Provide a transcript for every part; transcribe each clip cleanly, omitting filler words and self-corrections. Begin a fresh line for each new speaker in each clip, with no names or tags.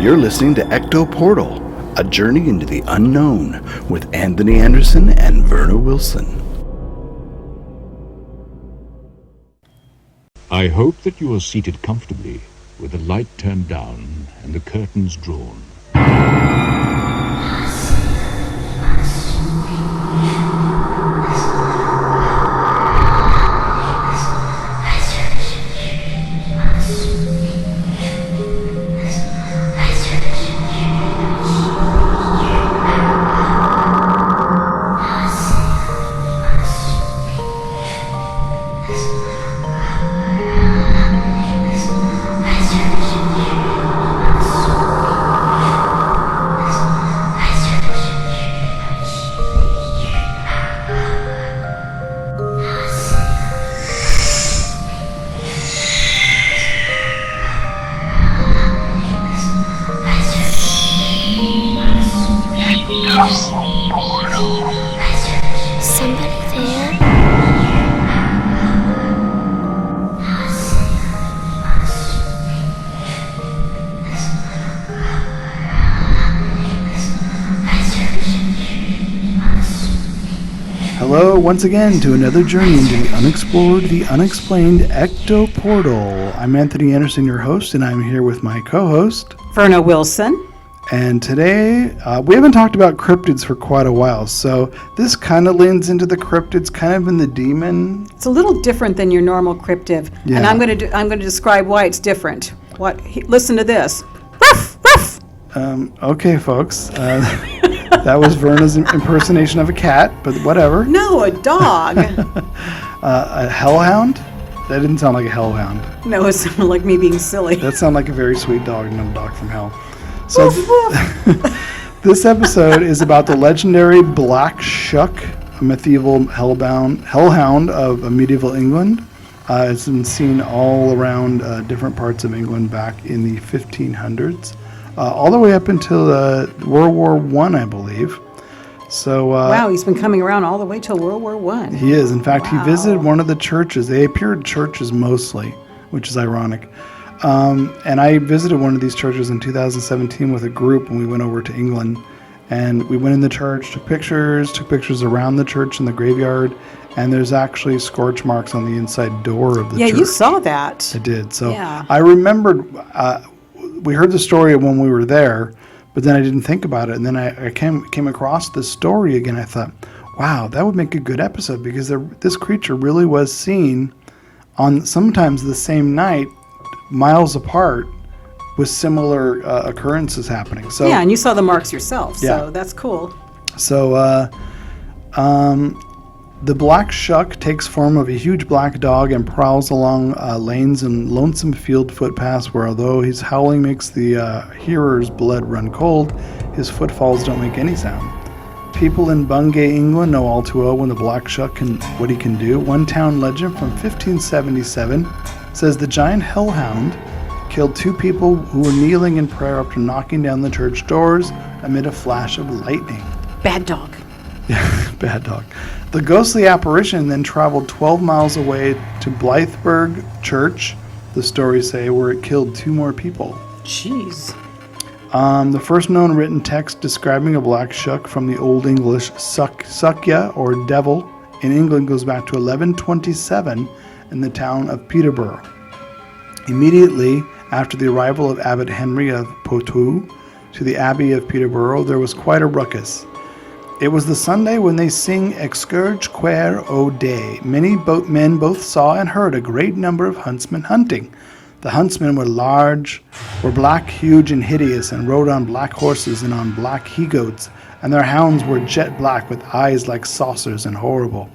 You're listening to Ecto Portal, a journey into the unknown with Anthony Anderson and Verna Wilson.
I hope that you are seated comfortably with the light turned down and the curtains drawn.
Hello, once again, to another journey into the unexplored, the unexplained Ecto Portal. I'm Anthony Anderson, your host, and I'm here with my co-host,
Verna Wilson.
And today, we haven't talked about cryptids for quite a while, so this kind of leans into the cryptids, kind of in the demon.
It's a little different than your normal cryptid,
Yeah.
and I'm going to describe why it's different. Listen to this. Ruff, ruff.
Okay, folks, that was Verna's impersonation of a cat, but whatever.
No, a dog.
A hellhound? That didn't sound like a hellhound.
No, it sounded like me being silly.
That sounded like a very sweet dog, not a dog from hell. So
Woof, woof.
this episode is about the legendary Black Shuck, a medieval hellhound of medieval England. It's been seen all around different parts of England back in the 1500s, all the way up until World War I believe. So
Wow, he's been coming around all the way till World War I.
He is. In fact,
Wow.
He visited one of the churches. They appear in churches mostly, which is ironic. And I visited one of these churches in 2017 with a group, and we went over to England. And we went in the church, took pictures around the church in the graveyard, and there's actually scorch marks on the inside door of the church.
Yeah, you saw that.
I did. So
Yeah.
I remembered, we heard the story when we were there, but then I didn't think about it. And then I came across this story again. I thought, wow, that would make a good episode, because this creature really was seen on sometimes the same night, miles apart, with similar occurrences happening. So
Yeah, and you saw the marks yourself,
Yeah.
so that's cool.
So the Black Shuck takes form of a huge black dog and prowls along lanes and lonesome field footpaths where, although his howling makes the hearer's blood run cold, his footfalls don't make any sound. People in Bungay, England know all too well when the Black Shuck what he can do. One town legend from 1577 says the giant hellhound killed two people who were kneeling in prayer after knocking down the church doors amid a flash of lightning.
Bad dog.
Bad dog. The ghostly apparition then traveled 12 miles away to Blythburgh Church, the stories say, where it killed two more people.
Jeez.
The first known written text describing a Black Shuck from the Old English Suckya, or devil, in England goes back to 1127 in the town of Peterborough. Immediately after the arrival of Abbot Henry of Poitou to the Abbey of Peterborough, there was quite a ruckus. It was the Sunday when they sing Excurge Quaere o Day. Many men both saw and heard a great number of huntsmen hunting. The huntsmen were black, huge, and hideous, and rode on black horses and on black he-goats, and their hounds were jet black with eyes like saucers and horrible.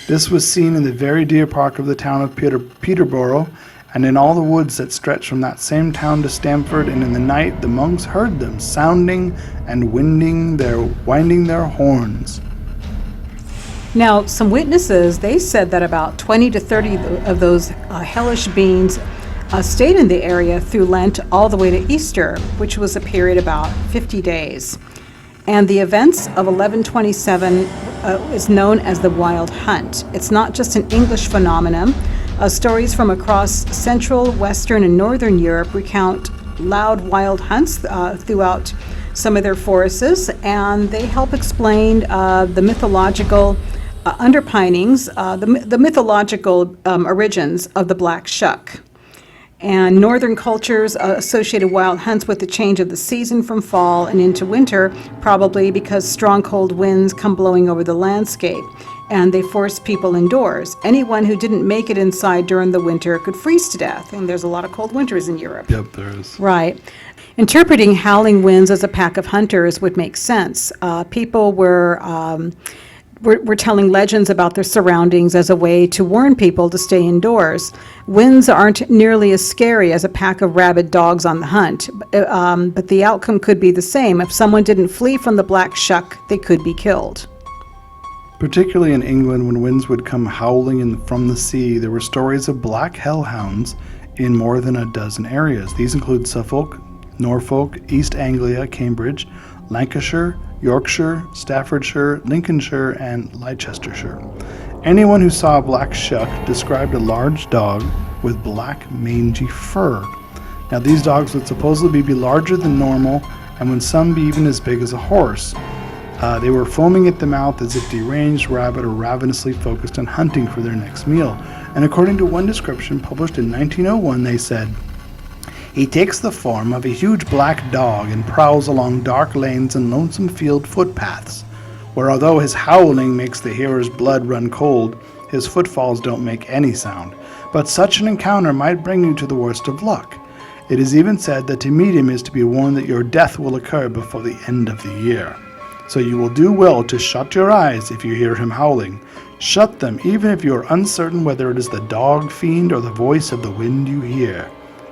This was seen in the very deer park of the town of Peterborough, and in all the woods that stretched from that same town to Stamford, and in the night the monks heard them sounding and winding their horns.
Now, some witnesses, they said that about 20 to 30 of those hellish beings stayed in the area through Lent all the way to Easter, which was a period about 50 days. And the events of 1127 is known as the Wild Hunt. It's not just an English phenomenon. Stories from across Central, Western, and Northern Europe recount loud, wild hunts throughout some of their forests, and they help explain the mythological underpinnings, the mythological origins of the black shuck. And northern cultures associated wild hunts with the change of the season from fall and into winter, probably because strong cold winds come blowing over the landscape, and they force people indoors. Anyone who didn't make it inside during the winter could freeze to death, and there's a lot of cold winters in Europe.
Yep, there is.
Right. Interpreting howling winds as a pack of hunters would make sense. People were telling legends about their surroundings as a way to warn people to stay indoors. Winds aren't nearly as scary as a pack of rabid dogs on the hunt, but the outcome could be the same. If someone didn't flee from the black shuck, they could be killed.
Particularly in England, when winds would come howling from the sea, there were stories of black hellhounds in more than a dozen areas. These include Suffolk, Norfolk, East Anglia, Cambridge, Lancashire, Yorkshire, Staffordshire, Lincolnshire, and Leicestershire. Anyone who saw a black shuck described a large dog with black mangy fur. Now these dogs would supposedly be larger than normal, and would some be even as big as a horse. They were foaming at the mouth as if deranged, rabid, or ravenously focused on hunting for their next meal. And according to one description published in 1901, they said, "He takes the form of a huge black dog and prowls along dark lanes and lonesome field footpaths, where although his howling makes the hearer's blood run cold, his footfalls don't make any sound. But such an encounter might bring you to the worst of luck. It is even said that to meet him is to be warned that your death will occur before the end of the year. So you will do well to shut your eyes if you hear him howling. Shut them even if you are uncertain whether it is the dog fiend or the voice of the wind you hear.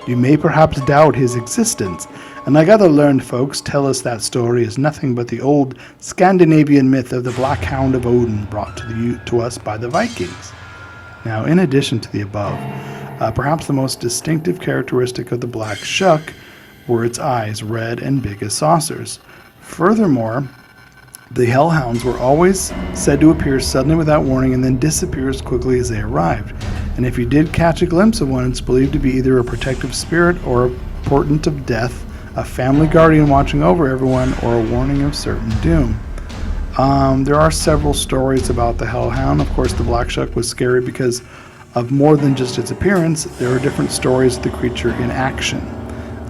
You may perhaps doubt his existence, and like other learned folks tell us that story is nothing but the old Scandinavian myth of the Black Hound of Odin brought to us by the Vikings." Now, in addition to the above, perhaps the most distinctive characteristic of the black shuck were its eyes, red and big as saucers. Furthermore, the hellhounds were always said to appear suddenly without warning and then disappear as quickly as they arrived. And if you did catch a glimpse of one, it's believed to be either a protective spirit or a portent of death, a family guardian watching over everyone, or a warning of certain doom. There are several stories about the hellhound. Of course, the black shuck was scary because of more than just its appearance. There are different stories of the creature in action.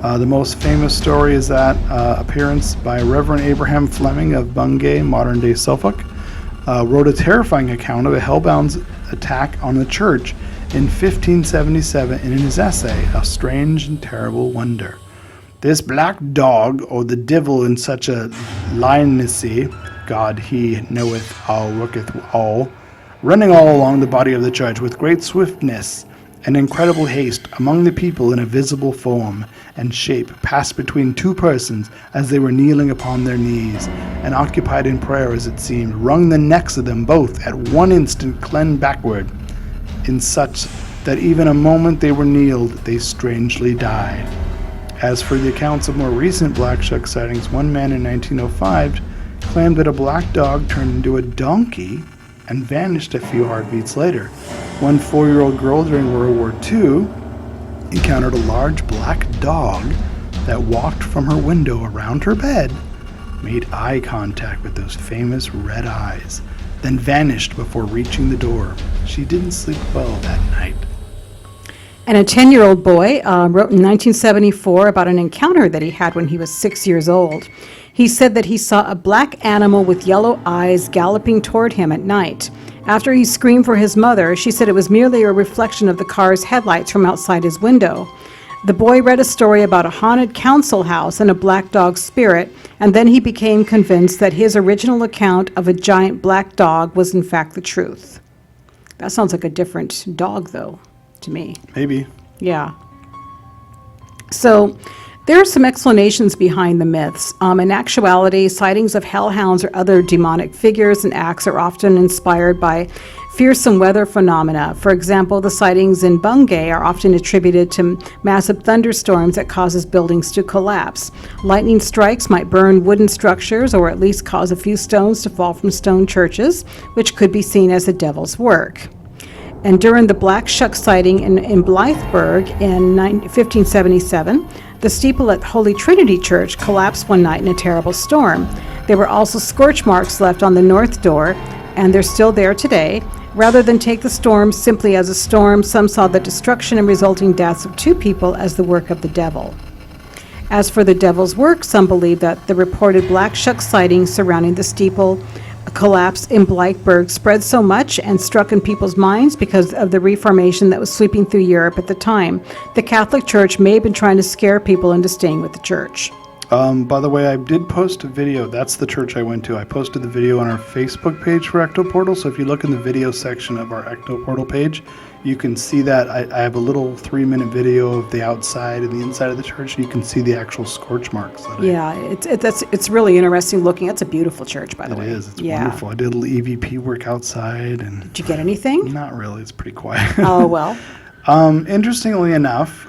The most famous story is that appearance by Reverend Abraham Fleming of Bungay, modern-day Suffolk, wrote a terrifying account of a hellbound's attack on the church in 1577 in his essay, A Strange and Terrible Wonder. "This black dog, or the devil in such a leniency, God he knoweth all, worketh all, running all along the body of the church with great swiftness and incredible haste among the people in a visible form and shape, passed between two persons as they were kneeling upon their knees, and occupied in prayer as it seemed, wrung the necks of them both at one instant clen backward, in such that even a moment they were kneeled, they strangely died." As for the accounts of more recent black shuck sightings, one man in 1905 claimed that a black dog turned into a donkey and vanished a few heartbeats later. One 4-year-old girl during World War II encountered a large black dog that walked from her window around her bed, made eye contact with those famous red eyes, then vanished before reaching the door. She didn't sleep well that night.
And a 10-year-old boy wrote in 1974 about an encounter that he had when he was 6 years old. He said that he saw a black animal with yellow eyes galloping toward him at night. After he screamed for his mother, she said it was merely a reflection of the car's headlights from outside his window. The boy read a story about a haunted council house and a black dog spirit, and then he became convinced that his original account of a giant black dog was in fact the truth. That sounds like a different dog, though, to me.
Maybe.
Yeah. So there are some explanations behind the myths. In actuality, sightings of hellhounds or other demonic figures and acts are often inspired by fearsome weather phenomena. For example, the sightings in Bungay are often attributed to massive thunderstorms that causes buildings to collapse. Lightning strikes might burn wooden structures or at least cause a few stones to fall from stone churches, which could be seen as the devil's work. And during the Black Shuck sighting in Blytheburg in 1577, The steeple at Holy Trinity Church collapsed one night in a terrible storm. There were also scorch marks left on the north door, and they're still there today. Rather than take the storm simply as a storm, some saw the destruction and resulting deaths of 2 people as the work of the devil. As for the devil's work, some believe that the reported black shuck sightings surrounding the steeple collapse in Blackburg spread so much and struck in people's minds because of the Reformation that was sweeping through Europe at the time. The Catholic Church may have been trying to scare people into staying with the church.
By the way, I did post a video. That's the church I went to. I posted the video on our Facebook page for Ecto Portal. So if you look in the video section of our Ecto Portal page, you can see that. I have a little 3-minute video of the outside and the inside of the church. You can see the actual scorch marks.
It's really interesting looking. It's a beautiful church, by the way.
It is. It's wonderful. I did a little EVP work outside. And
did you get anything?
Not really. It's pretty quiet.
Oh, well.
Interestingly enough,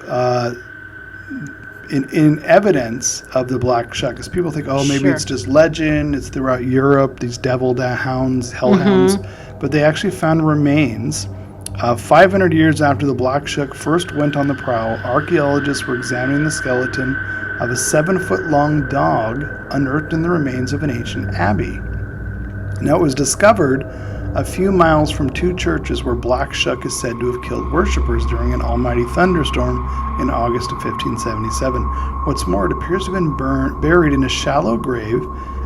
in evidence of the black shuck, because people think, oh, maybe it's just legend, it's throughout Europe, these devil hounds, hellhounds, but they actually found remains. 500 years after the black shuck first went on the prowl, archaeologists were examining the skeleton of a 7-foot-long dog unearthed in the remains of an ancient abbey. Now, it was discovered a few miles from 2 churches where black shuck is said to have killed worshippers during an almighty thunderstorm in August of 1577. What's more, it appears to have been buried in a shallow grave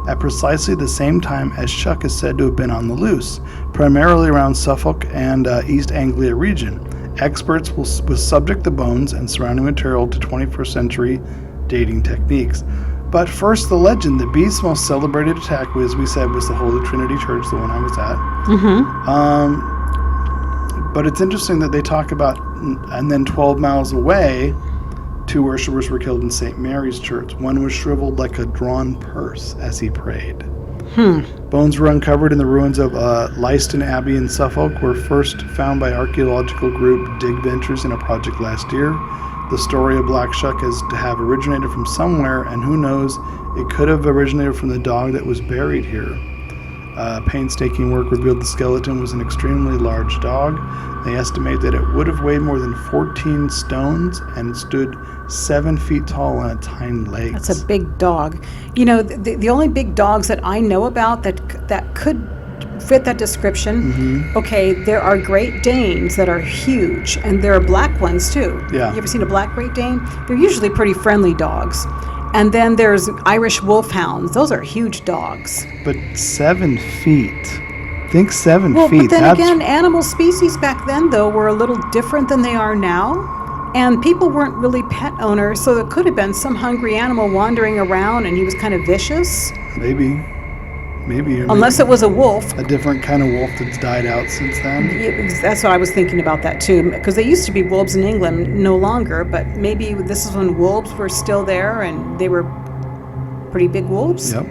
at precisely the same time as Shuck is said to have been on the loose, primarily around Suffolk and East Anglia region. Experts will subject the bones and surrounding material to 21st century dating techniques. But first, the legend. The beast's most celebrated attack, as we said, was the Holy Trinity Church, the one I was at. But it's interesting that they talk about, and then 12 miles away, 2 worshipers were killed in St. Mary's Church. One was shriveled like a drawn purse as he prayed. Bones were uncovered in the ruins of Leiston Abbey in Suffolk, were first found by archaeological group Dig Ventures in a project last year. The story of Black Shuck is to have originated from somewhere, and who knows, it could have originated from the dog that was buried here. Painstaking work revealed the skeleton was an extremely large dog. They estimate that it would have weighed more than 14 stones and stood 7 feet tall on its hind legs.
That's a big dog. You know, the only big dogs that I know about that could fit that description. Okay, there are Great Danes that are huge, and there are black ones too.
Yeah.
You ever seen a black Great Dane? They're usually pretty friendly dogs. And then there's Irish Wolfhounds. Those are huge dogs.
But 7 feet. Think 7
Well,
feet.
but then again, animal species back then, though, were a little different than they are now. And people weren't really pet owners, so there could have been some hungry animal wandering around, and he was kind of vicious.
Maybe.
Unless it was a wolf.
A different kind of wolf that's died out since then.
That's what I was thinking about that too, because they used to be wolves in England, no longer, but maybe this is when wolves were still there and they were pretty big wolves.
Yep.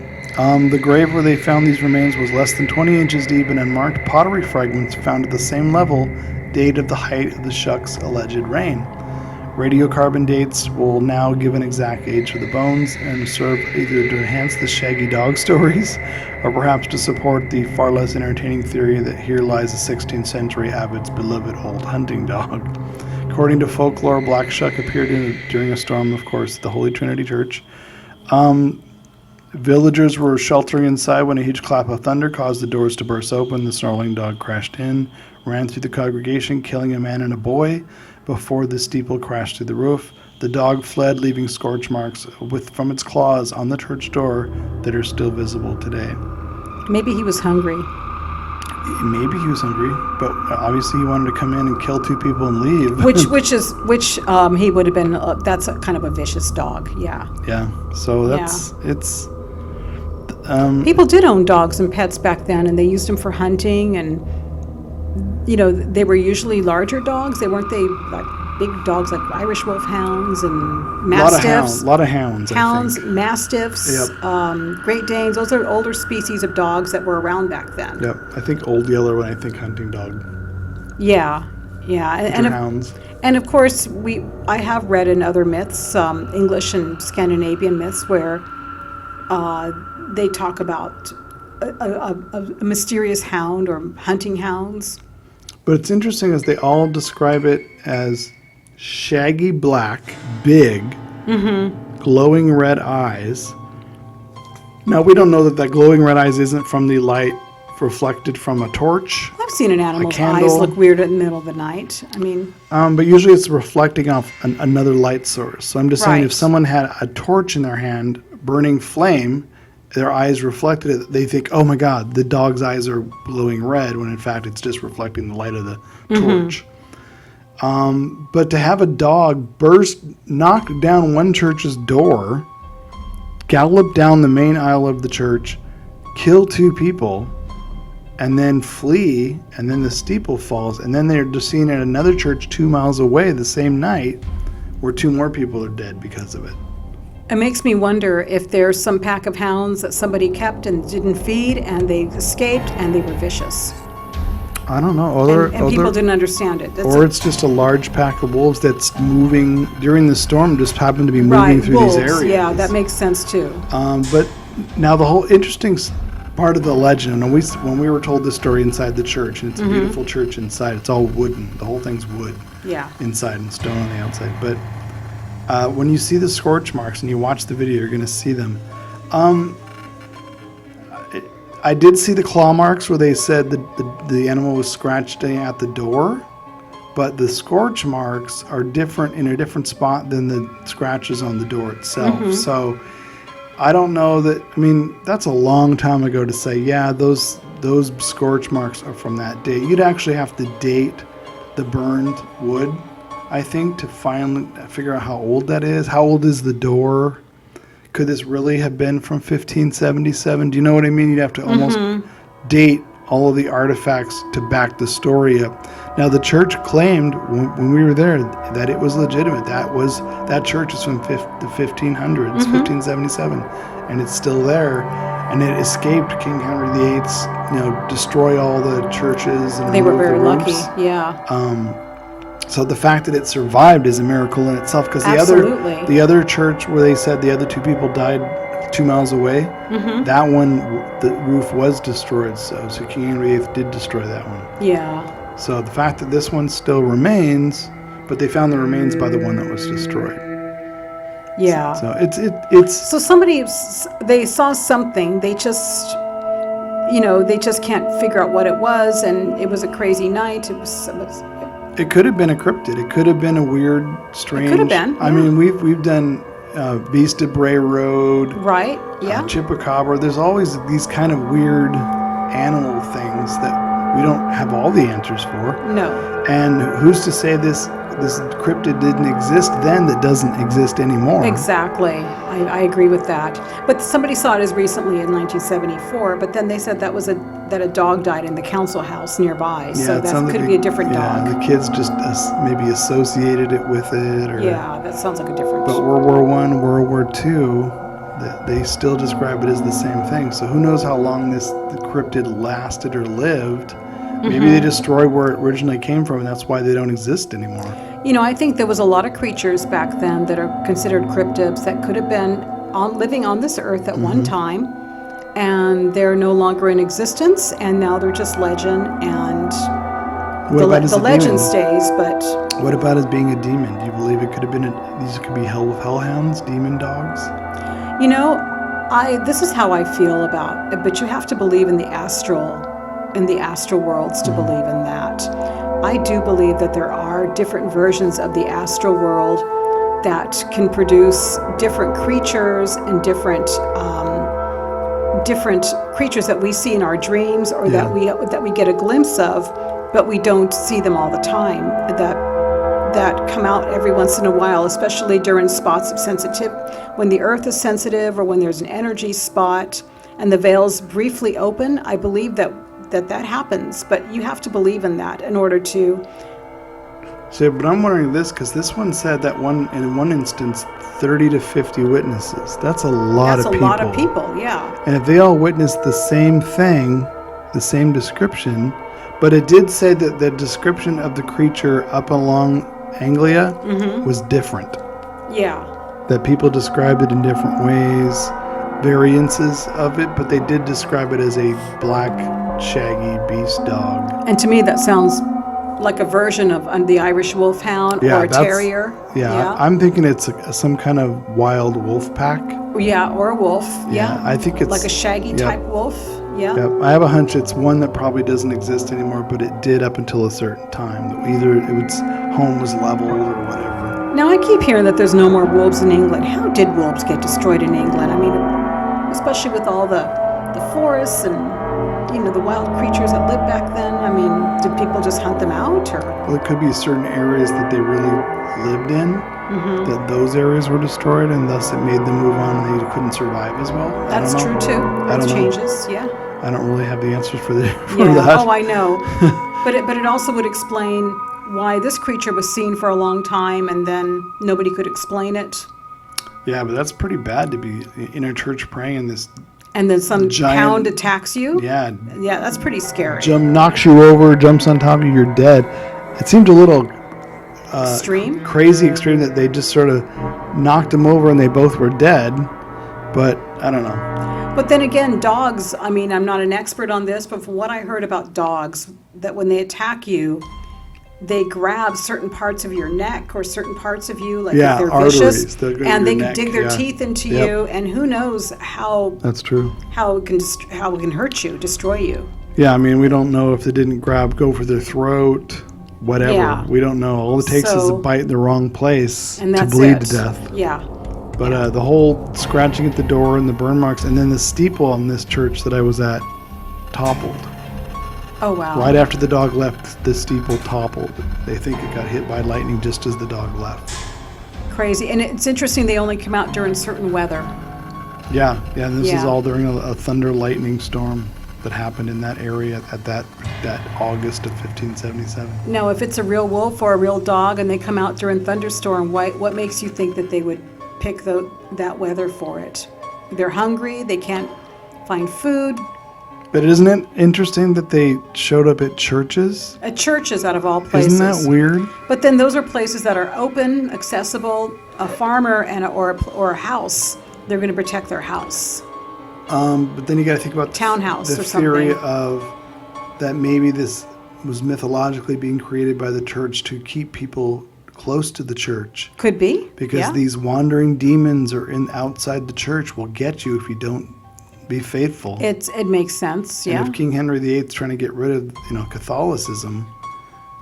The grave where they found these remains was less than 20 inches deep, and unmarked pottery fragments found at the same level date of the height of the Shuck's alleged reign. Radiocarbon dates will now give an exact age for the bones and serve either to enhance the shaggy dog stories or perhaps to support the far less entertaining theory that here lies a 16th century abbot's beloved old hunting dog. According to folklore, Black Shuck appeared during a storm, of course, at the Holy Trinity Church. Villagers were sheltering inside when a huge clap of thunder caused the doors to burst open. The snarling dog crashed in, ran through the congregation, killing a man and a boy before the steeple crashed through the roof. The dog fled, leaving scorch marks from its claws on the church door that are still visible today.
Maybe he was hungry.
Maybe he was hungry, but obviously he wanted to come in and kill 2 people and leave.
Which he would have been. That's kind of a vicious dog. Yeah.
Yeah. So it's.
People did own dogs and pets back then, and they used them for hunting, and you know, they were usually larger dogs. They weren't like big dogs like Irish Wolfhounds and Mastiffs.
A lot of hounds.
Hounds, Mastiffs, Great Danes. Those are older species of dogs that were around back then.
Yep. I think Old Yeller when I think hunting dog.
Yeah.
Hounds.
And of course, I have read in other myths, English and Scandinavian myths, where they talk about a mysterious hound or hunting hounds.
But it's interesting as they all describe it as shaggy black, big, glowing red eyes. Now, we don't know that glowing red eyes isn't from the light reflected from a torch.
I've seen an animal's
candle.
eyes look weird in the middle of the night. I mean,
But usually it's reflecting off another light source. So I'm just saying,
Right.
if someone had a torch in their hand, burning flame, their eyes reflected it, they think, oh my God, the dog's eyes are glowing red, when in fact it's just reflecting the light of the torch. But to have a dog knock down one church's door, gallop down the main aisle of the church, kill 2 people, and then flee, and then the steeple falls, and then they're just seen at another church 2 miles away the same night, where 2 more people are dead because of it.
it makes me wonder if there's some pack of hounds that somebody kept and didn't feed, and they escaped, and they were vicious.
I don't know.
And people didn't understand it.
Or it's just a large pack of wolves that's moving during the storm, just happened to be moving through
wolves,
these areas.
Yeah, that makes sense too.
But now the whole interesting part of the legend, and when we were told this story inside the church, and it's a beautiful church inside, it's all wooden. The whole thing's wood
Yeah.
inside and stone on the outside. But when you see the scorch marks and you watch the video, you're going to see them. I did see the claw marks where they said that the animal was scratched at the door, but the scorch marks are different in a different spot than the scratches on the door itself. So I don't know that. I mean, that's a long time ago to say, yeah, those scorch marks are from that date. You'd actually have to date the burned wood, I think, to finally figure out how old that is. How old is the door? Could this really have been from 1577? Do you know what I mean? You'd have to almost date all of the artifacts to back the story up. Now, the church claimed when we were there that it was legitimate. That church is from the 1500s, 1577, and it's still there. And it escaped King Henry VIII's, destroy all the churches and
They were
remove
very
the
lucky.
roofs.
Yeah.
So the fact that it survived is a miracle in itself. Because
Absolutely.
the other church where they said the other 2 people died 2 miles away, that one, the roof was destroyed. So King Henry VIII did destroy that one.
Yeah.
So the fact that this one still remains, but they found the remains by the one that was destroyed.
Yeah.
So it's
So they saw something, they just can't figure out what it was, and it was a crazy night.
it could have been a cryptid. It could have been a weird, strange.
could have been,
I
yeah.
mean, we've done Beast of Bray Road,
Right? Yeah.
Chupacabra. There's always these kind of weird animal things that we don't have all the answers for.
No.
And who's to say this cryptid didn't exist then that doesn't exist anymore?
Exactly. I agree with that. But somebody saw it as recently in 1974, but then they said that a dog died in the council house nearby. So that could be a different dog.
The kids just maybe associated it with it. Or,
Yeah, that sounds like a different.
But World War I, World War II, they still describe it as the same thing. So who knows how long the cryptid lasted or lived. Maybe they destroyed where it originally came from, and that's why they don't exist anymore.
I think there was a lot of creatures back then that are considered cryptids that could have been living on this earth at one time, and they're no longer in existence, and now they're just legend, and the legend stays. But
what about as being a demon? Do you believe it could have been these could be hellhounds, demon dogs?
this is how I feel about it. But you have to believe in the astral worlds to believe in that. I do believe that there are different versions of the astral world that can produce different creatures and different creatures that we see in our dreams, or that we get a glimpse of, but we don't see them all the time. That come out every once in a while, especially during spots of sensitivity, when the earth is sensitive, or when there's an energy spot and the veils briefly open. I believe that happens, but you have to believe in that in order to.
So, but I'm wondering this, because this one said that in one instance, 30 to 50 witnesses. That's a lot of people.
That's a lot of people, yeah.
And if they all witnessed the same thing, the same description, but it did say that the description of the creature up along Anglia was different.
Yeah.
That people described it in different ways, variances of it, but they did describe it as a black, shaggy beast dog.
And to me, that sounds like a version of the Irish Wolfhound
Yeah,
or a terrier.
Yeah, I'm thinking it's some kind of wild wolf pack.
Yeah, or a wolf. Yeah,
I think it's
like a shaggy type wolf. Yeah.
Yep. I have a hunch it's one that probably doesn't exist anymore, but it did up until a certain time. Either its home was leveled or whatever.
Now I keep hearing that there's no more wolves in England. How did wolves get destroyed in England? I mean, especially with all the forests and the wild creatures that lived back then. I mean, did people just hunt them out, or?
Well, it could be certain areas that they really lived in, that those areas were destroyed, and thus it made them move on and they couldn't survive as well.
That's true too. That changes. Yeah.
I don't really have the answers for that.
Oh, I know. but it also would explain why this creature was seen for a long time and then nobody could explain it.
Yeah, but that's pretty bad to be in a church praying and this.
And then some
giant
hound attacks you.
Yeah.
Yeah, that's pretty scary.
Knocks you over, jumps on top of you, you're dead. It seemed a little crazy extreme that they just sort of knocked him over and they both were dead. But I don't know.
But then again, dogs, I mean, I'm not an expert on this, but from what I heard about dogs, that when they attack you, they grab certain parts of your neck or certain parts of you, like if they're
arteries,
vicious, and they can dig their teeth into you, and who knows how
that's true,
how it can hurt you, destroy you.
Yeah, I mean, we don't know if they didn't go for their throat, whatever. Yeah. We don't know. All it takes is a bite in the wrong place to bleed to death.
Yeah.
But the whole scratching at the door and the burn marks, and then the steeple on this church that I was at toppled.
Oh, wow.
Right after the dog left, the steeple toppled. They think it got hit by lightning just as the dog left.
Crazy. And it's interesting they only come out during certain weather.
Yeah, and this is all during a thunder lightning storm that happened in that area at that August of 1577.
Now, if it's a real wolf or a real dog and they come out during thunderstorm, what makes you think that they would pick that weather for it? They're hungry, they can't find food.
But isn't it interesting that they showed up at churches?
At churches, out of all places.
Isn't that weird?
But then those are places that are open, accessible. A farmer or a house, they're going to protect their house.
But then you got to think about
townhouse
the
or
theory
something.
of that maybe this was mythologically being created by the church to keep people close to the church.
Could be.
Because these wandering demons are outside the church will get you if you don't be faithful.
It makes sense, yeah.
And if King Henry VIII is trying to get rid of Catholicism,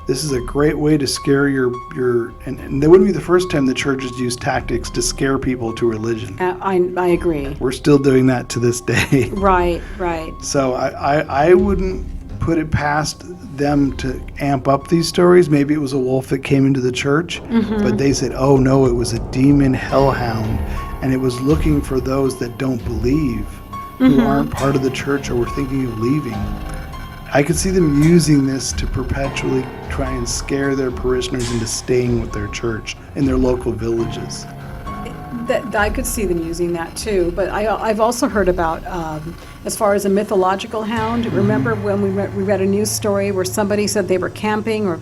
this is a great way to scare your and that wouldn't be the first time the church has used tactics to scare people to religion.
I agree.
We're still doing that to this day.
Right.
So I wouldn't put it past them to amp up these stories. Maybe it was a wolf that came into the church, but they said, oh no, it was a demon hellhound, and it was looking for those that don't believe, who aren't part of the church or were thinking of leaving. I could see them using this to perpetually try and scare their parishioners into staying with their church in their local villages.
I could see them using that too, but I've also heard about, as far as a mythological hound, remember when we read a news story where somebody said they were camping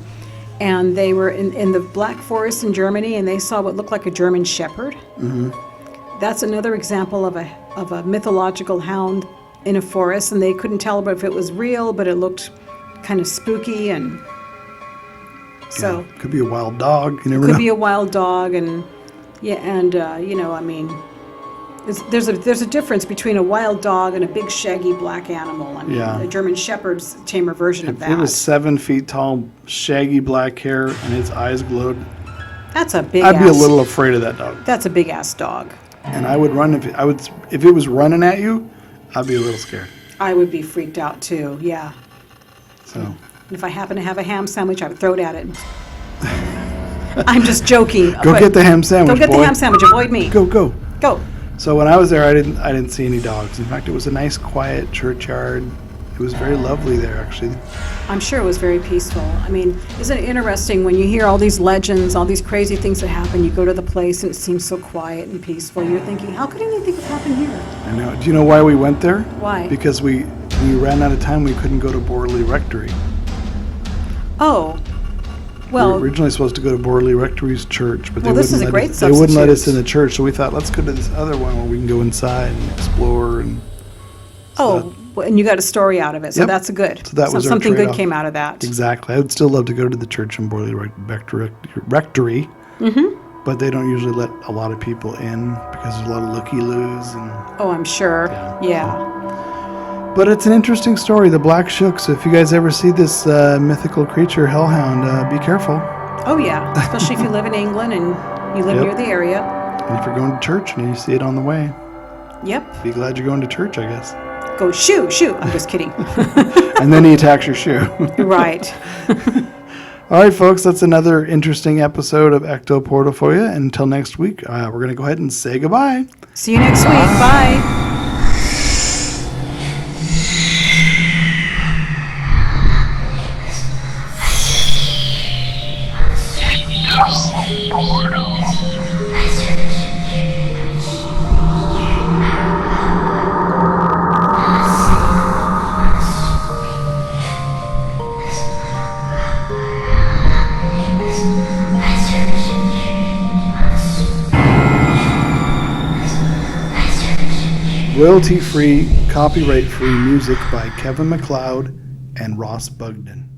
and they were in the Black Forest in Germany and they saw what looked like a German shepherd? That's another example of a mythological hound in a forest, and they couldn't tell if it was real, but it looked kind of spooky, and so
could be a wild dog. You never know.
Could be a wild dog, and I mean, there's a difference between a wild dog and a big shaggy black animal. I mean, a German Shepherd's tamer version of that.
It was 7 feet tall, shaggy black hair, and its eyes glowed.
That's a big.
I'd be a little afraid of that dog.
That's a big ass dog.
And I would run if it was running at you. I'd be a little scared.
I would be freaked out too, yeah.
So.
And if I happen to have a ham sandwich, I would throw it at it. I'm just joking.
Go get the ham sandwich,
Go get the ham sandwich. Avoid me.
Go.
So
when I was there, I didn't see any dogs. In fact, it was a nice, quiet churchyard. It was very lovely there, actually.
I'm sure it was very peaceful. I mean, isn't it interesting when you hear all these legends, all these crazy things that happen, you go to the place and it seems so quiet and peaceful. You're thinking, how could anything have happened here?
I know. Do you know why we went there?
Why?
Because we ran out of time. We couldn't go to Borley Rectory.
Oh. Well,
we were originally supposed to go to Borley Rectory's church, but they wouldn't let us in the church. So we thought, let's go to this other one where we can go inside and explore. And
oh, Well, and you got a story out of it, so
Yep.
that's good.
So that was our
something good
trade-off.
came out of that.
Exactly. I would still love to go to the church in Borley Rectory, but they don't usually let a lot of people in because there's a lot of looky-loos.
Oh, I'm sure. Yeah.
But it's an interesting story, the Black Shook. So if you guys ever see this mythical creature, hellhound, be careful.
Oh, yeah. Especially if you live in England and you live
Yep.
near the area.
And if you're going to church and you see it on the way,
Yep.
be glad you're going to church, I guess.
Go shoo. I'm just kidding.
And then he attacks your shoe.
Right.
All right, folks, that's another interesting episode of Ecto Portal for you. Until next week, we're going to go ahead and say goodbye.
See you next week. Bye.
Royalty-free, copyright-free music by Kevin MacLeod and Ross Bugden.